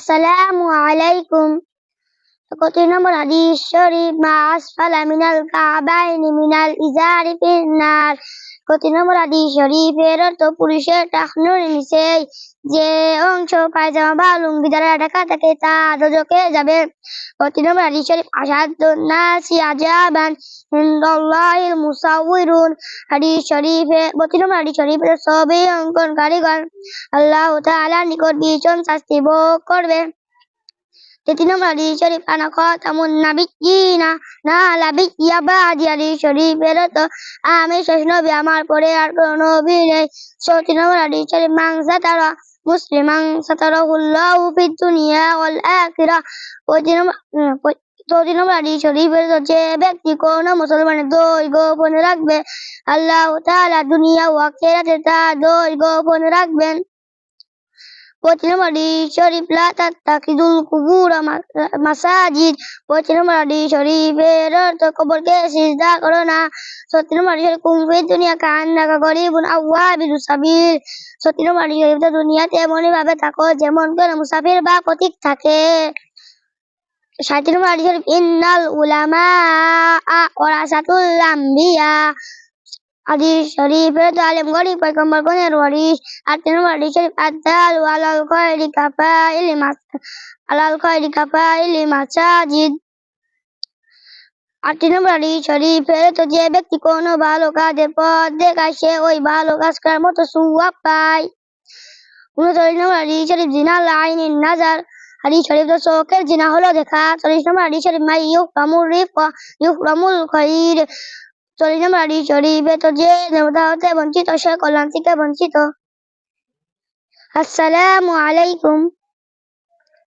আসসালামু আলাইকুম। কত নম্বর হাদিস শরীফ? মা আসফালা মিনাল কাবাইনি মিনাল ইজারি ফিন্নার। কত নম্বর হাদিস শরীফের অর্থ পুরুষের টাকনুর নিচে যে অংশ পায়জামা বা লুঙ্গি দ্বারা ঢাকা থাকে তা দোজখে যাবে। কত নম্বর হাদিস শরীফ? আশাদুন নাসি আযাবান ইনদাল্লাহিল মুসাউউরুন। হাদিস শরীফে কত নম্বর হাদিস শরীফের ছবি অঙ্কন কারিগর আল্লাহ তাআলার নিকট ভীষণ শাস্তি ভোগ করবে। ৩ নম্বর হাদিস শরীফ আনা খাতামুন নাবিয়্যিনা না লাবিয়্যা বাদি। হাদিস শরীফের অর্থ আমি শেষ নবী, আমার পরে আর কোনো নবী নেই। ৩৪ নম্বর হাদিস শরীফ মান সাতারা মুসলিমান সাতারাহুল্লাহু ফিদ দুনিয়া ওয়াল আখিরাহ। ৩৪ নম্বর হাদিস শরীফের যে ব্যক্তি কোন মুসলমানের দোষ গোপনে রাখবে আল্লাহ তাআলা দুনিয়া ও আখিরাতে তার দোষ গোপনে রাখবেন। ২৫ নম্বর হাদিস শরীফ লা তাত্তাখিযুল কুবুর মাসাজিদ। ২৫ নম্বর হাদিস শরীফের অর্থ কবরকে সিজদা করো না। ৩৬ নম্বর হাদিস শরীফ কুম ফিদ দুনিয়া কান্নাকা গরিবুন আও আবিরুস সাবিল। ৩৬ নম্বর হাদিস শরীফ দুনিয়াতে এমনই ভাবে থাকো যেমন কোন মুসাফির বা পথিক থাকে। ৩৭ নম্বর হাদিস শরীফ ইন্নাল উলামা ওয়ারাসাতুল আমবিয়া। হাদিস শরীফের আলেম গরিব পয়গম্বর গণের ওয়ারিস। ৮ নম্বর হাদিস শরীফ আদ-দালু আলাল খায়রি কাফাইলি মাসাজিদ। ৮ নম্বর হাদিস শরীফের যে ব্যক্তি কোনো ভালো কাজের পথ দেখায় সে ওই ভালো কাজ করার মতো সওয়াব পায়। ৩৯ নম্বর হাদিস শরীফ জিনাল আইনিন নাজার। হাদিস শরীফ চোখের জিনা হলো দেখা। ৪০ নম্বর হাদিস শরীফ মাই ইউহরামুর রিফকা ইউহরামুল খাইর। ৪০ নম্বর হাদিস শরীফে যে দেবতা হতে বঞ্চিত সে কল্যাণ থেকে বঞ্চিত। আসসালামু আলাইকুম।